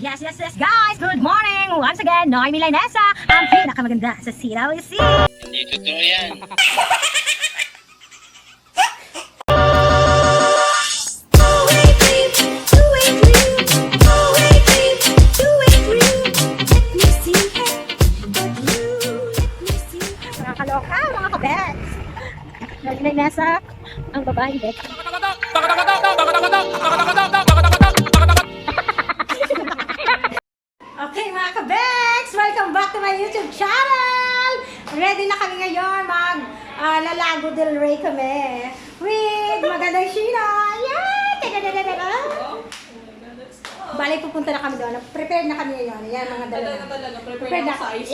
Yes, guys! Good morning! Once again, Noemi Lainesa, ang pinakamaganda sa CWC! Hindi totoo yan. Nakakaloka, mga kabets! Noemi Lainesa, ang babaeng bet. Okay mga kabeks, welcome back to my YouTube channel! Ready na kami ngayon mag Lalago del Rey kami with magandang Sheena! Yay! Bali, pupunta na kami doon. Prepared na kami ngayon. Yan, mga dalawa. Talaga, prepare na sa ice.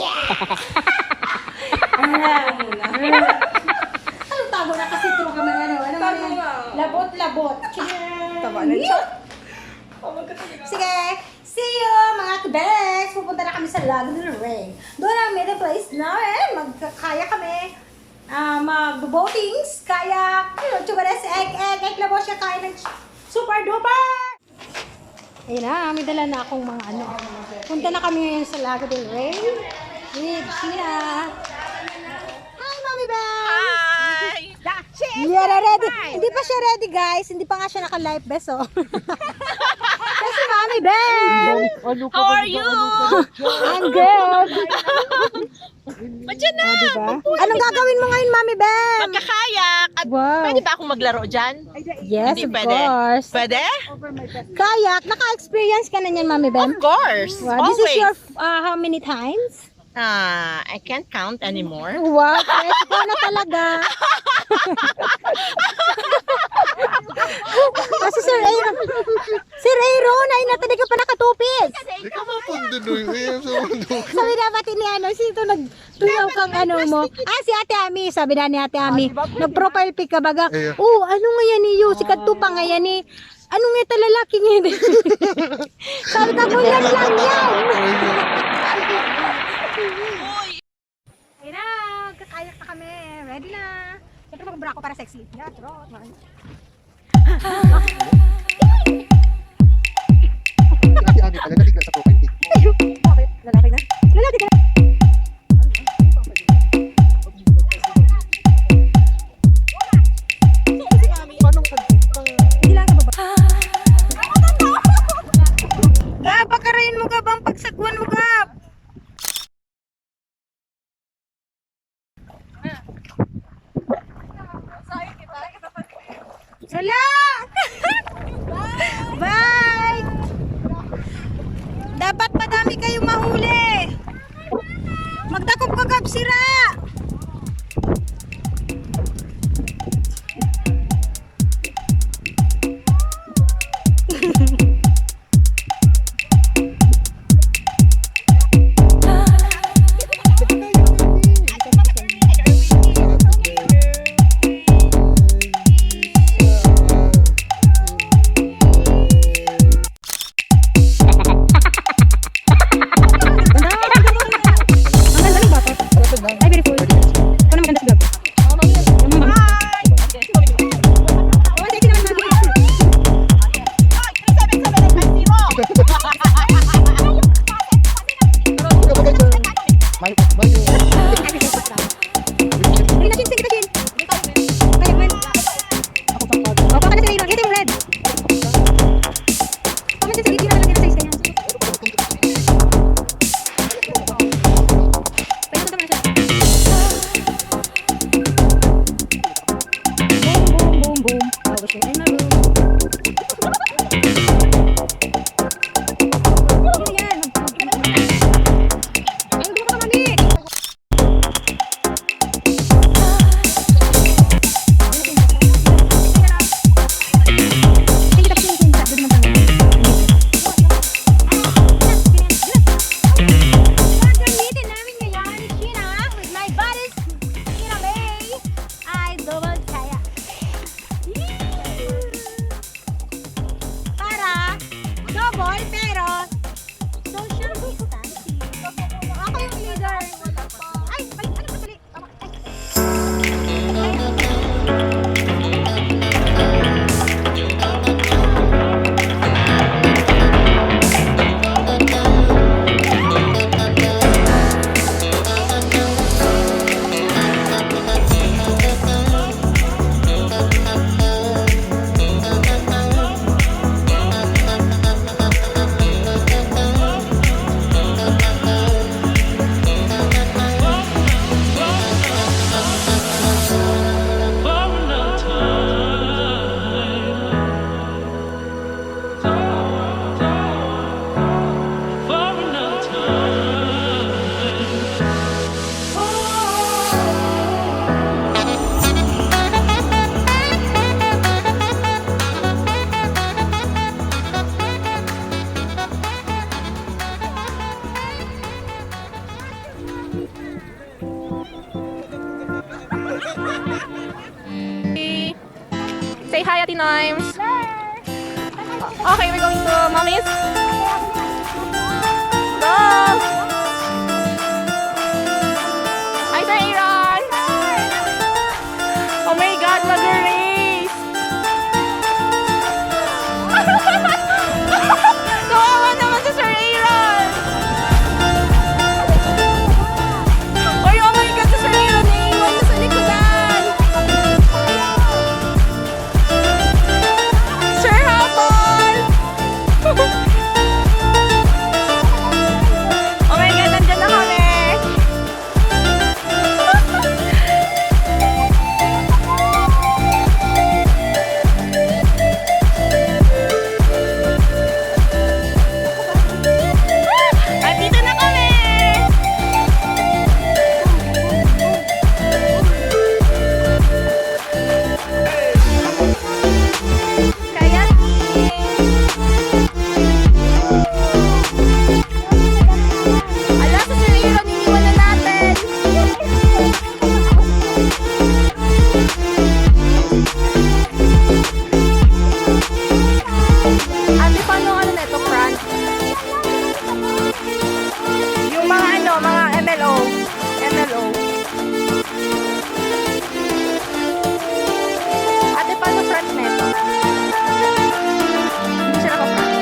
Anong tago na kasi true kami ano? Ano Tago man yan? nga. Labot-labot. Tama na siya. Sige, see you mga kabeks! Pupunta na kami sa Lago del Rey. Doon ang middle place na magkakaya kami. Mag-boatings, kayak, chugares, egg labo siya kaya ng super duper! Ayun na, may dala na akong mga ano. Punta na kami ngayon sa Lago del Rey. With Sheena. Hi, Mami Bell! Hi! Yeah, ready. Hindi pa siya ready, guys. Hindi pa nga siya naka-live best, oh. Kasi Mami Bell! How are you? I'm good. Diyan na! Diba? Anong gagawin mo ngayon, Mami Bell? Magkakayak! At Wow. pwede ba akong maglaro dyan? Yes, Hindi of pwede. course. Pwede? Kayak, naka-experience ka na niyan, Mami Bell? Of course! Wow. This is Always! your how many times? I can't count anymore. Wow, fresh ko na talaga. Kasi Sir Aaron, ay natali ka pa nakatupis. Ikaw ba punduloy? Ayaw sa mundo. Sabi dapat ni ano, sino nagtuyaw kang ano mo? Si Ate Ami, sabi na ni Ate Ami, nag-profile pic ka baga. Ayun. Ano nga yan ni Yu, sikat pa nga yan ni, ano nga ito lalaki nga yan? Sabi ka, yan lang yan. Ayun na, kakayak na kami. Ready na. Siyempre mag-bra ko para sexy. Yeah, trot. Si Ani pala, naliga sa profile pic. Bakit? Lalaki na? Lalaki ka na? Hindi lang sa baba. Gab, pakarayin mo Gab, ang pagsakwan mo Gab. Sala! Bye! Dapat madami kayong mahuli. Magdakop ka Gab, sira! Ay, Say hi, Ate Noims. Okay, we're going to Mommy's. Go! Hi, Sir Aaron! Oh my God, mag-race! Kawawa naman si Sir Aaron! Oy, oh my God, si Sir Aaron naiiwan na sa likodan! Sir Habol! Oh my God, nandyan na kami! Andito na kami! Kaya ala, sa Sir Aaron, iniwan na natin! Ate, paano ano na ito, front? Yung mga ano, mga MLO. MLO. Ate, paano front neto? Hindi siya naka-front.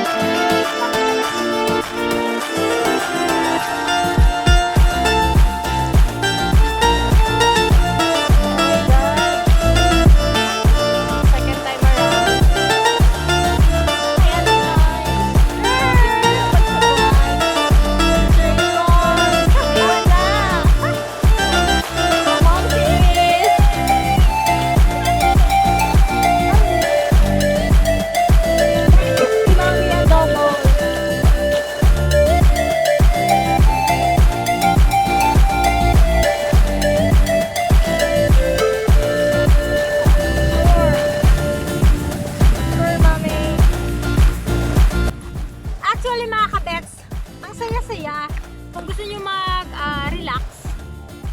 Second time around. Ayan na. Iwan na. Come on, sis. Mami, adobo. Sure, mami. Actually mga kabets, ang saya-saya. Kung gusto nyo mag-relax,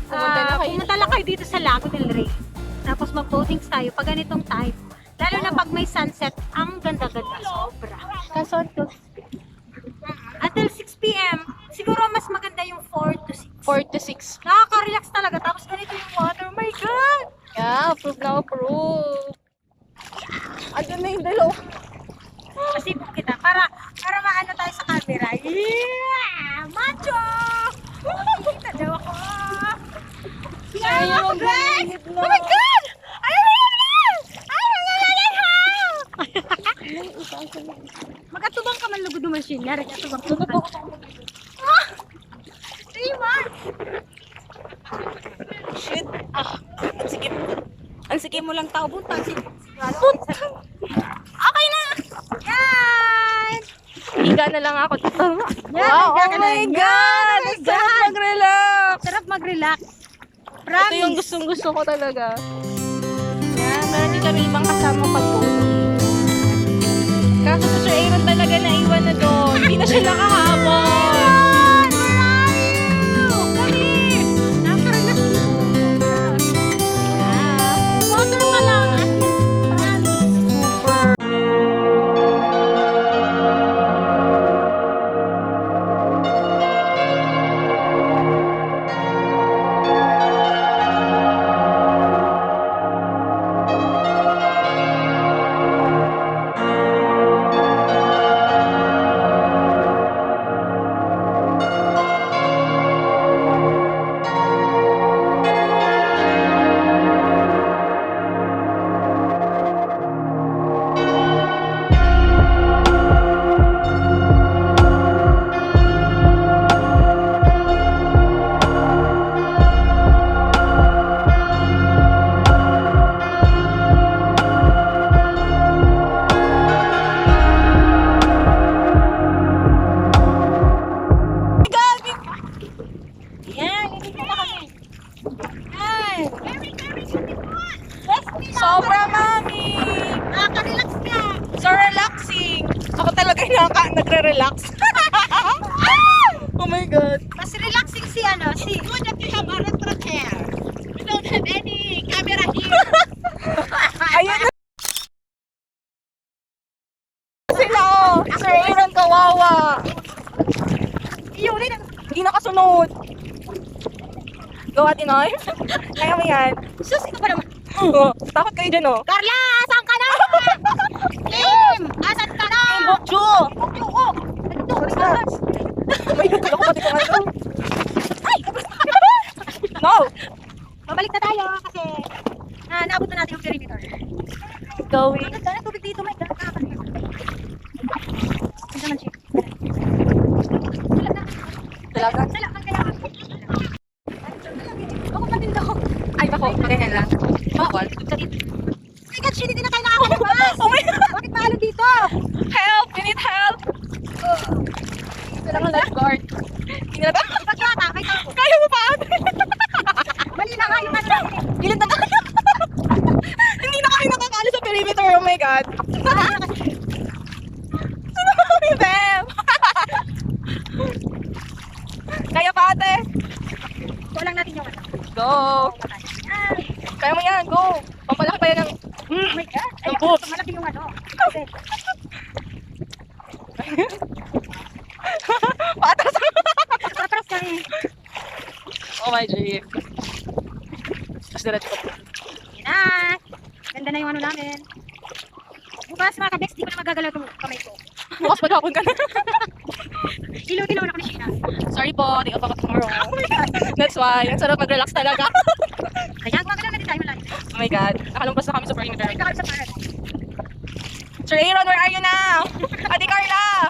Pumunta na kayo pumunta lang kayo dito sa Lago del Rey. Tapos mag-boatings tayo pag ganitong time. Lalo na pag may sunset, ang ganda-ganda. Sobra. Kaso, Until 6 p.m., siguro mas maganda yung 4 to 6. 4 to 6. Nakaka-relax talaga. Tapos ganito yung water. My God! Yeah, approve na approve. Andun na yung dalaw. Pasibok kita. Para maano tayo sa camera. Yeah! Macho! Kita daw ako. Yeah, ako, guys! Oh my God! Ano na yan? Mag-atubang ka man lugod ng machine. Yari, atubang ka man. Ah! Diba? Shit. Sige. Ang sige mo lang tao, buntang. Okay na! Yan! Higa na lang ako dito. Yan, Wow, higa oh ka na. my God! Yan, Ang sarap mag-relax. Sarap mag-relax. Ito yung Promise. gustong-gusto ko talaga. Yan, meron din kami ibang kasama pag-boating. Kaso sa Sir Aaron talaga naiwan na doon. Hindi na siya nakahabol. Hindi nakasunod. Go, Ate Noy. Kaya mo yan. Sus, ito pa naman. Oh, takot kayo dyan, oh. Carla, asan ka na? Kim, asan ka na? Bokcho! Bokcho! May nagkala ko pati kung ano. No! Babalik na tayo kasi naabot na natin yung perimeter. Going. Ang ganda ng tubig dito, my God. Ang naman siya. Talaga? Sala, man kaya. Ako pa din daw. Ay, bako. Ganyan lang. Bawal. My God, shit, hindi na kayo nakakalabas. Oh my God! Bakit mahalo dito? Help! We need help! Ito lang ang lifeguard. Hindi na tayo. Pagkata, may tao. Kaya mo pa, ate. Mali na nga yung ano natin. Ilan na tayo? Hindi na kami nakakalo sa perimeter. Oh my God. Sino ba kami, Bem? Kaya pa, ate. Kulang natin yung ano. Go. Kaya mo yan. Go. Pampalaki pa yan ng... Oh my God. Ay, Ang boobs. malaki yung ano. Kasi, Patras. patras kami. Oh my G. Tapos diretso ko. Yan na. Ganda na yung ano namin. Bukas mga kabeks, di ko na magagalaw itong kamay ko. Bukas maghapon ka na. Ilutin naman ako ni Sheena. Sorry po. Di ako tomorrow. Oh my God. That's why. Ang sarap mag-relax talaga. Kaya gumagalaw na din tayo malayo. Oh my God. Nakalampas na kami sa perimeter. Balik na kami sa paradise. Sir Aaron, where are you now? Ate Carla!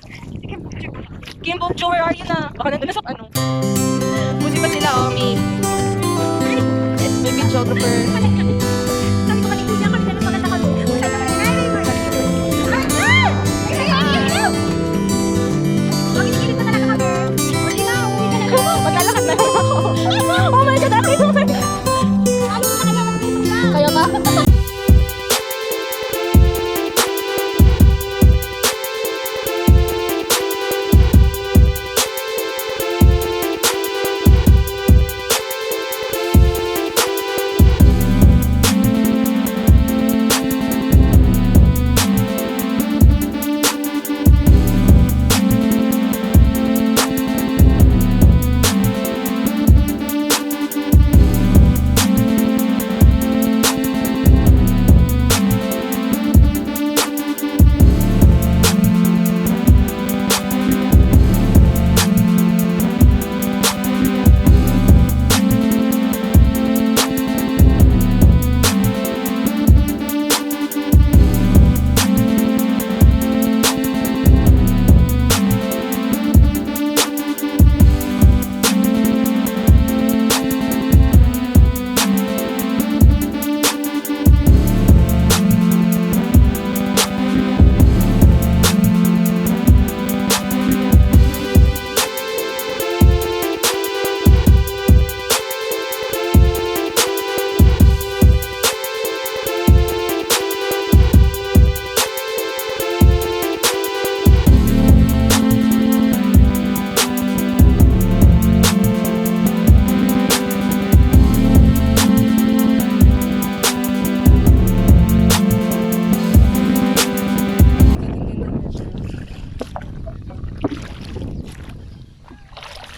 Kim Bokcho, where are you na? Baka nandun na sa ano. Buti pa sila, oh, may videographer. Sabi ko kanina niya kami na maganda ka doon. Magigilid na talaga kami. O di na, uwi na lang. Maglalakad na lang ako. Oh my God, ate! Ano na kaya mag-dito na? Kaya ba?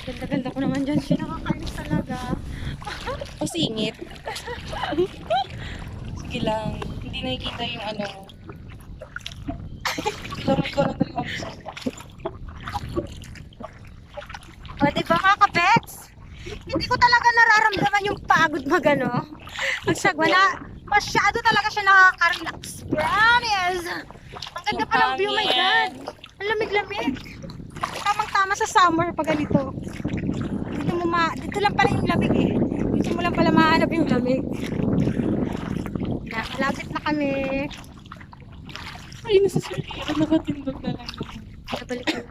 Ganda-ganda ko naman dyan. Siya nakakainis talaga. Ang singit. Sige lang. Hindi nakikita yung ano. Lamig ko na talaga. O, diba mga kabeks? Hindi ko talaga nararamdaman yung pagod magano. Masyado talaga siya nakaka-relax. Promise! Ang ganda pa ng view, my God! Ang lamig-lamig. Tamang-tama sa summer pag ganito. Dito lang pala yung lamig eh. Dito mo lang pala mahanap yung lamig. Malapit na kami. Ay, nasa sirira. Nakatindog na lang. Nabalik ko.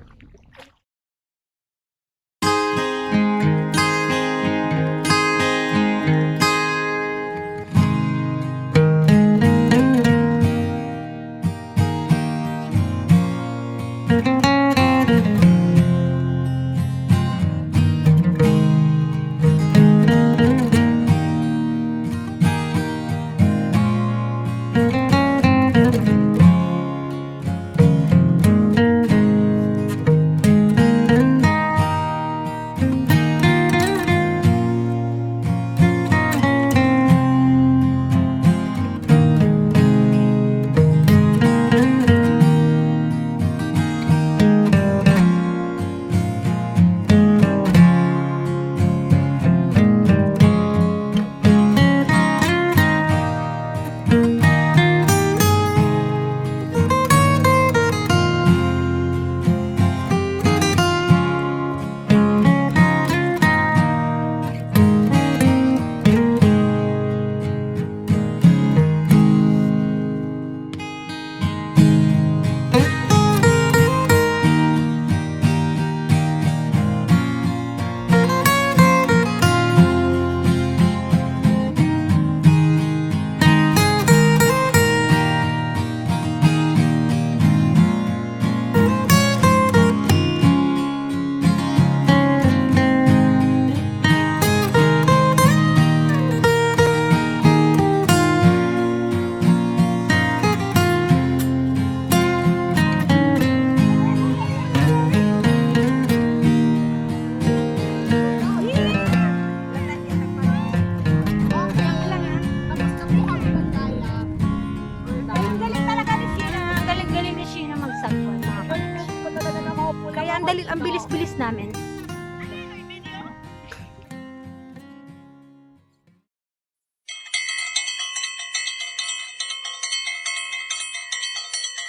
bilis-bilis namin.